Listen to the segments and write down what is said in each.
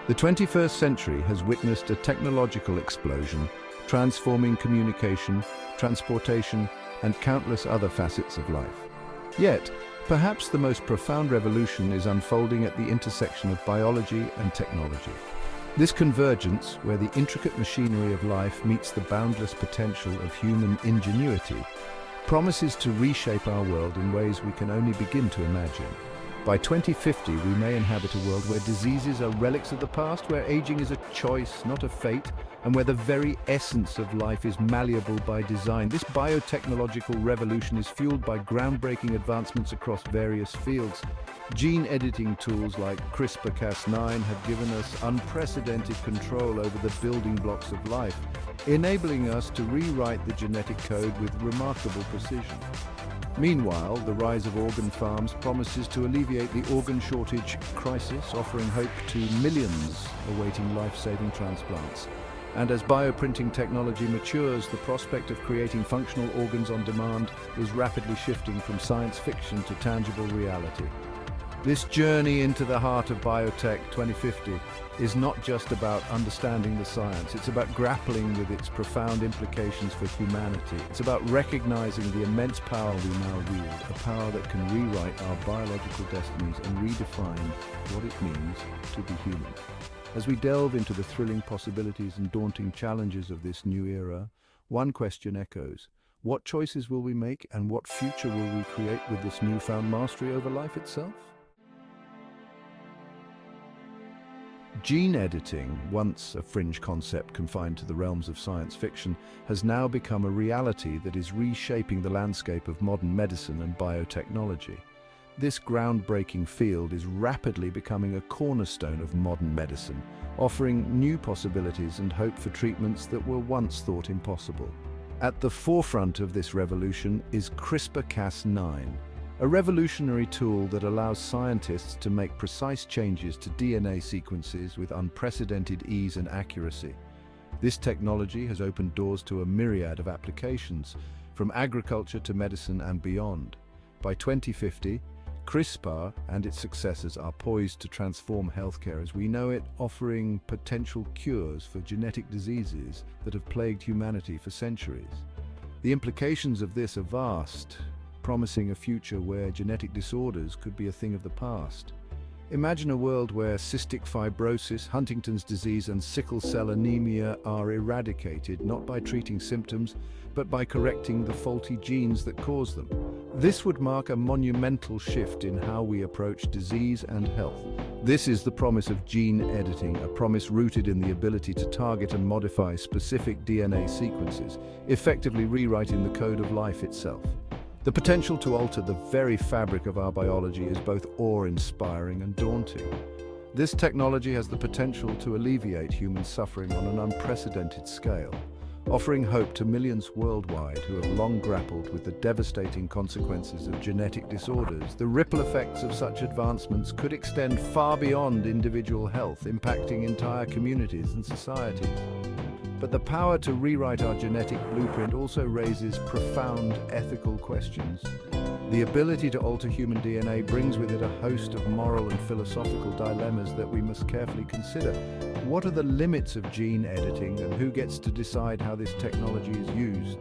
The 21st century has witnessed a technological explosion, transforming communication, transportation, and countless other facets of life. Yet, perhaps the most profound revolution is unfolding at the intersection of biology and technology. This convergence, where the intricate machinery of life meets the boundless potential of human ingenuity, promises to reshape our world in ways we can only begin to imagine. By 2050, we may inhabit a world where diseases are relics of the past, where aging is a choice, not a fate, and where the very essence of life is malleable by design. This biotechnological revolution is fueled by groundbreaking advancements across various fields. Gene editing tools like CRISPR-Cas9 have given us unprecedented control over the building blocks of life, enabling us to rewrite the genetic code with remarkable precision. Meanwhile, the rise of organ farms promises to alleviate the organ shortage crisis, offering hope to millions awaiting life-saving transplants. And as bioprinting technology matures, the prospect of creating functional organs on demand is rapidly shifting from science fiction to tangible reality. This journey into the heart of Biotech 2050 is not just about understanding the science, it's about grappling with its profound implications for humanity. It's about recognizing the immense power we now wield, a power that can rewrite our biological destinies and redefine what it means to be human. As we delve into the thrilling possibilities and daunting challenges of this new era, one question echoes: what choices will we make, and what future will we create with this newfound mastery over life itself? Gene editing, once a fringe concept confined to the realms of science fiction, has now become a reality that is reshaping the landscape of modern medicine and biotechnology. This groundbreaking field is rapidly becoming a cornerstone of modern medicine, offering new possibilities and hope for treatments that were once thought impossible. At the forefront of this revolution is CRISPR-Cas9, a revolutionary tool that allows scientists to make precise changes to DNA sequences with unprecedented ease and accuracy. This technology has opened doors to a myriad of applications, from agriculture to medicine and beyond. By 2050, CRISPR and its successors are poised to transform healthcare as we know it, offering potential cures for genetic diseases that have plagued humanity for centuries. The implications of this are vast, promising a future where genetic disorders could be a thing of the past. Imagine a world where cystic fibrosis, Huntington's disease, and sickle cell anemia are eradicated not by treating symptoms, but by correcting the faulty genes that cause them. This would mark a monumental shift in how we approach disease and health. This is the promise of gene editing, a promise rooted in the ability to target and modify specific DNA sequences, effectively rewriting the code of life itself. The potential to alter the very fabric of our biology is both awe-inspiring and daunting. This technology has the potential to alleviate human suffering on an unprecedented scale, offering hope to millions worldwide who have long grappled with the devastating consequences of genetic disorders. The ripple effects of such advancements could extend far beyond individual health, impacting entire communities and societies. But the power to rewrite our genetic blueprint also raises profound ethical questions. The ability to alter human DNA brings with it a host of moral and philosophical dilemmas that we must carefully consider. What are the limits of gene editing, and who gets to decide how this technology is used?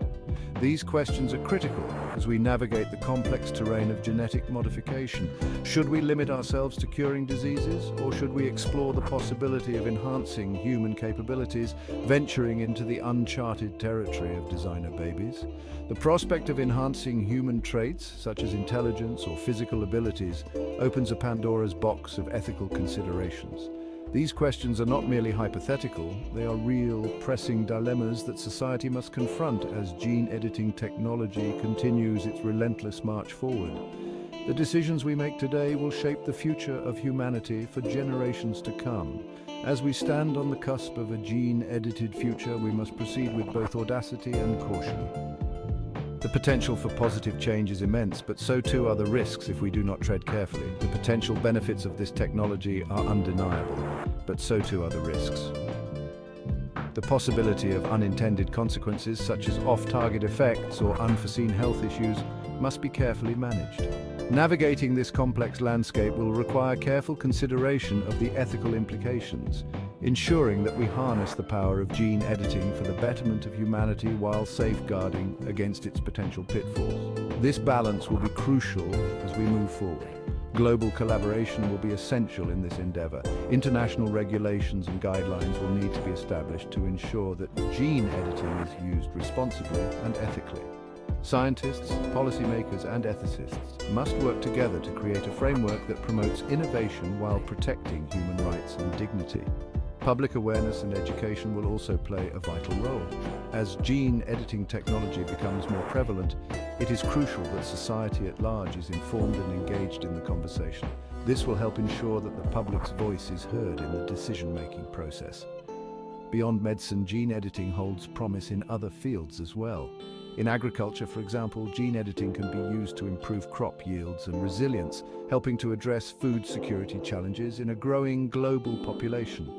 These questions are critical as we navigate the complex terrain of genetic modification. Should we limit ourselves to curing diseases, or should we explore the possibility of enhancing human capabilities, venturing into the uncharted territory of designer babies? The prospect of enhancing human traits, such as intelligence or physical abilities, opens a Pandora's box of ethical considerations. These questions are not merely hypothetical, they are real, pressing dilemmas that society must confront as gene editing technology continues its relentless march forward. The decisions we make today will shape the future of humanity for generations to come. As we stand on the cusp of a gene-edited future, we must proceed with both audacity and caution. The potential for positive change is immense, but so too are the risks if we do not tread carefully. The potential benefits of this technology are undeniable, but so too are the risks. The possibility of unintended consequences, such as off-target effects or unforeseen health issues, must be carefully managed. Navigating this complex landscape will require careful consideration of the ethical implications, ensuring that we harness the power of gene editing for the betterment of humanity while safeguarding against its potential pitfalls. This balance will be crucial as we move forward. Global collaboration will be essential in this endeavor. International regulations and guidelines will need to be established to ensure that gene editing is used responsibly and ethically. Scientists, policymakers, and ethicists must work together to create a framework that promotes innovation while protecting human rights and dignity. Public awareness and education will also play a vital role. As gene editing technology becomes more prevalent, it is crucial that society at large is informed and engaged in the conversation. This will help ensure that the public's voice is heard in the decision-making process. Beyond medicine, gene editing holds promise in other fields as well. In agriculture, for example, gene editing can be used to improve crop yields and resilience, helping to address food security challenges in a growing global population.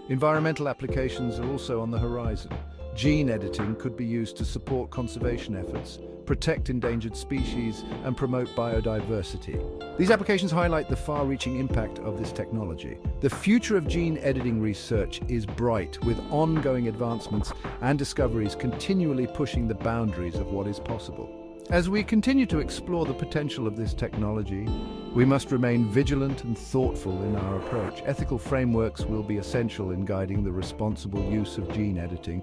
Environmental applications are also on the horizon. Gene editing could be used to support conservation efforts, protect endangered species, and promote biodiversity. These applications highlight the far-reaching impact of this technology. The future of gene editing research is bright, with ongoing advancements and discoveries continually pushing the boundaries of what is possible. As we continue to explore the potential of this technology, we must remain vigilant and thoughtful in our approach. Ethical frameworks will be essential in guiding the responsible use of gene editing.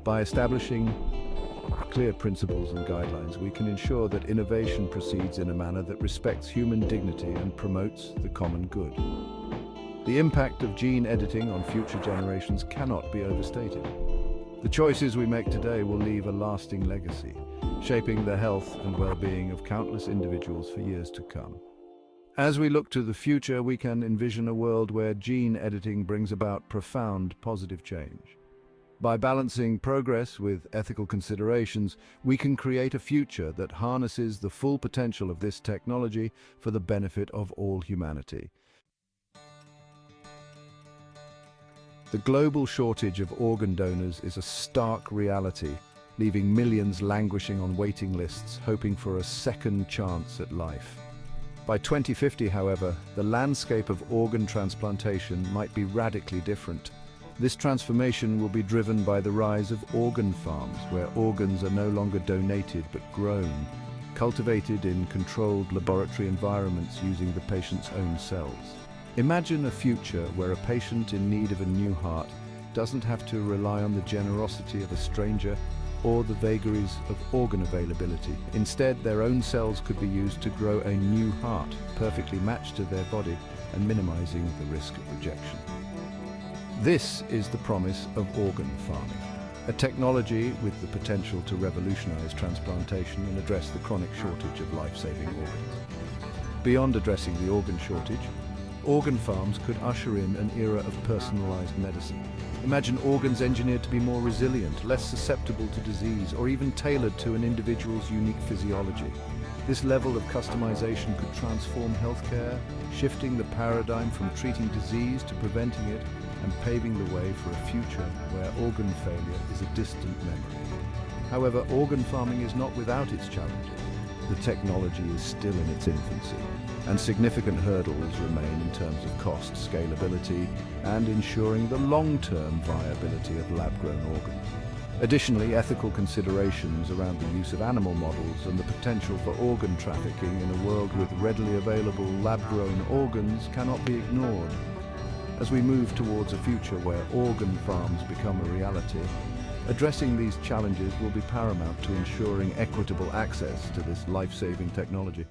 By establishing clear principles and guidelines, we can ensure that innovation proceeds in a manner that respects human dignity and promotes the common good. The impact of gene editing on future generations cannot be overstated. The choices we make today will leave a lasting legacy, shaping the health and well-being of countless individuals for years to come. As we look to the future, we can envision a world where gene editing brings about profound positive change. By balancing progress with ethical considerations, we can create a future that harnesses the full potential of this technology for the benefit of all humanity. The global shortage of organ donors is a stark reality, leaving millions languishing on waiting lists, hoping for a second chance at life. By 2050, however, the landscape of organ transplantation might be radically different. This transformation will be driven by the rise of organ farms, where organs are no longer donated but grown, cultivated in controlled laboratory environments using the patient's own cells. Imagine a future where a patient in need of a new heart doesn't have to rely on the generosity of a stranger or the vagaries of organ availability. Instead, their own cells could be used to grow a new heart, perfectly matched to their body and minimizing the risk of rejection. This is the promise of organ farming, a technology with the potential to revolutionize transplantation and address the chronic shortage of life-saving organs. Beyond addressing the organ shortage, organ farms could usher in an era of personalized medicine. Imagine organs engineered to be more resilient, less susceptible to disease, or even tailored to an individual's unique physiology. This level of customization could transform healthcare, shifting the paradigm from treating disease to preventing it and paving the way for a future where organ failure is a distant memory. However, organ farming is not without its challenges. The technology is still in its infancy, and significant hurdles remain in terms of cost, scalability, and ensuring the long-term viability of lab-grown organs. Additionally, ethical considerations around the use of animal models and the potential for organ trafficking in a world with readily available lab-grown organs cannot be ignored. As we move towards a future where organ farms become a reality, addressing these challenges will be paramount to ensuring equitable access to this life-saving technology.